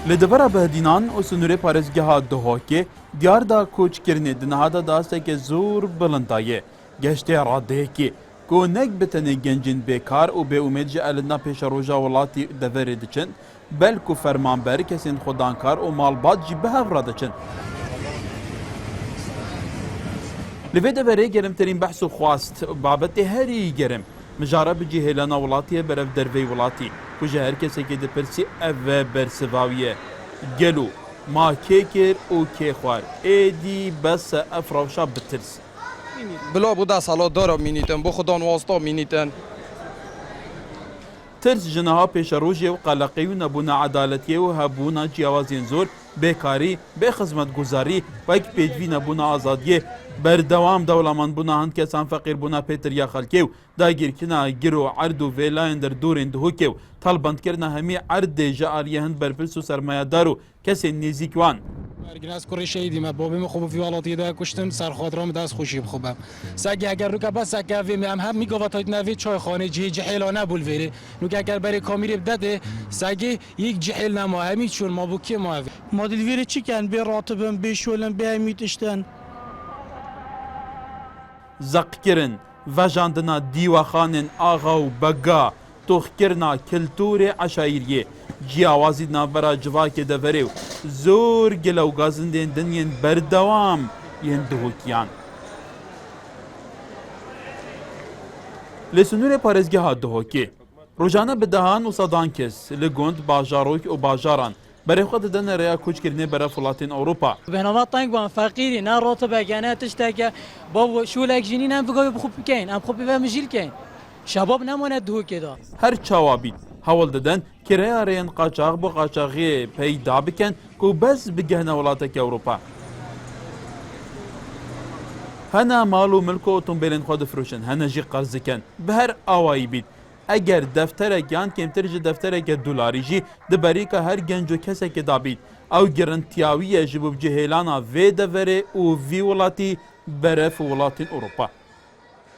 لدبر بهدینان و سنور پارزگاه دهوکی دیار دا کوچ کرنه دنهادا داسته که زور بلندایه گشته راده که گونک بتنه گنجین بیکار و به امید جه النا پیش روژا ولاتی دوره دچن بلکو فرمانبر کسین خودانکار و مالبات جی به هفرا دچن لوی دوره گرمترین بحث و خواست بابت هری گرم مجاره بجی هیلانا ولاتی برف دروی ولاتی کجه هر کسی که ده پرسی اوه برسواویه گلو ما که کر و که خوار ایدی بس افراوشا بترس بلا بوده سالا دارم مینیتن بو خدا واسطه مینیتن ترس جنها پیش روژه و قلقی و نبونا عدالتی و هبونا جیاوازین زور بیکاری به خدمت گذاری و یک پیجوی نبونا آزادیه بردوام دولمان بونا هند کسان فقیر بونا پیتر یا خلکیو داگیر کنا گرو عرض و ویلاین در دورین دهوکیو طالباند کرنا همی عرض جاریه هند برپرس و سرمایه دارو کسی نزیکوان گراس کره شهیدی ما بابیم خوب فیوالاتی ده کشتم سرخاطرام دست خوشی خوبم سگ اگر رو که بس سگ وی هم میگوات های نوی چای خانه جهیلانه بول ویره نو که اگر برای کامیری بده سگ یک جهیل نما همی چون ما بو کی ما مدل ویره چی کن به راتبم به شولم به امیتشتن زق کرن وجاندنا دیوخانن آغا و بگا توخکرنا کلتور عشایریه جیاوازی نابرا جواک دفریو زور گلو گازندین دنین بردوام ین دهوکیان لسنور پارزگاه دهوکی روزانه بدهان و صدان کس لگوند باجاروک و باجاران برای خود دن ریا کوچ کرنه برای فلاتین اوروپا بهنامات طنگ بان فقیری نه راتبه گنه تشتاکه بابا شولک جنین هم بگوی بخوب کن هم خوبی و مجیل کن شباب نماند دهوکی دا هر چاوابید هول ددن کریا رین قاچاق بو قاچاقی پیدا بکن کو بس بگهنه ولاتک اوروپا هنا مالو ملکو اتومبیلین خود فروشن هنا جی قرض کن به هر آوایی بید اگر دفتر گان کمتر جی دفتر که دلاری جی دبری که هر گنجو کسی که دابید او گرانتیاوی جبوب جهیلانا وی دوره و وی ولاتی برف ولاتین اوروپا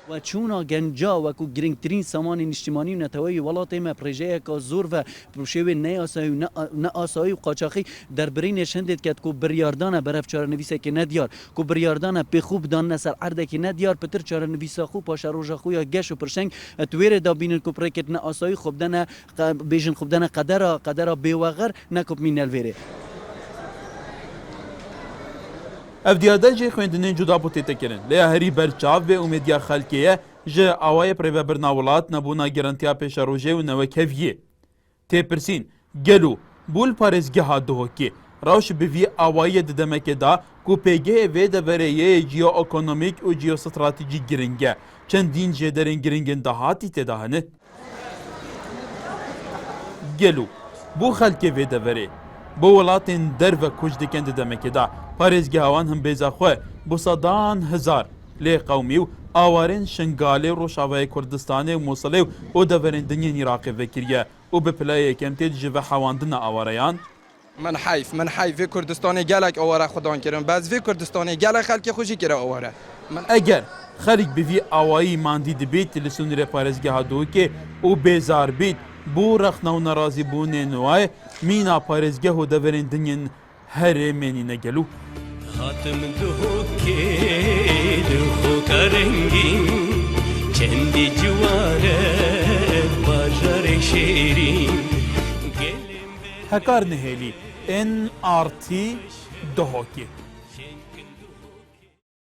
و چونا گنجا و کو گرینگترین سامان اجتماعی و نتوی ولات ما پروژه کا زور و پروژه نه آسایی نه آسایی و قاچاقی در برین شندید که کو بریاردان برف چار نویسه که ندیار کو بریاردان به خوب دان نسر عرضه که ندیار پتر چار نویسه خوب پاش روزا خو یا گش و پرشنگ تویر دا بین کو پرکت نه آسایی خوب دن بیژن خوب دن قدر به وغر نکوب مینل ویره افدیاده جی خویندنین جدا بوتیته کرن لیا هری برچاو به امیدیا خلکیه جه آوای پریوه برناولات نبونا گرانتیا پیش روژه و نوکویه تی پرسین گلو بول پارزگاه دهوکی راوش بوی آوای ددمک دا کو پیگه وی دوره جیو اکونومیک و جیو استراتیجی گرنگه چندین جدرین گرنگن دهاتی تداهنه گلو بو خلکی وی دوره بو ولاتین در و کج دکن ددمک دا پارێزگاوان هم بێزاخۆ بۆ سەدان هزار لێ قەومی و ئاوارێن شنگالێ و ڕۆژاوای کوردستانê و مووسڵێ و دەڤەرێن دنیên Iraqê vekiriye û bi pilayekêm tê ji ve hewandina awareyan من حیف وی کردستانی گلک آواره خدان کردم باز وی کردستانی گلک خلکی خوشی کرده آواره ئەگەر خەریک بivî awayî mandî dibît li sunûrê parêzgeha Duhokê û bêzar bît bû rexna û nerazîbûnên wayê mîna parêzgeh û deverên dinyên herê menîne gelû Hatım Duhokê Duhoka rengîn çendî ciware bajarê şêrîn hekar nihêlî NRT Duhokê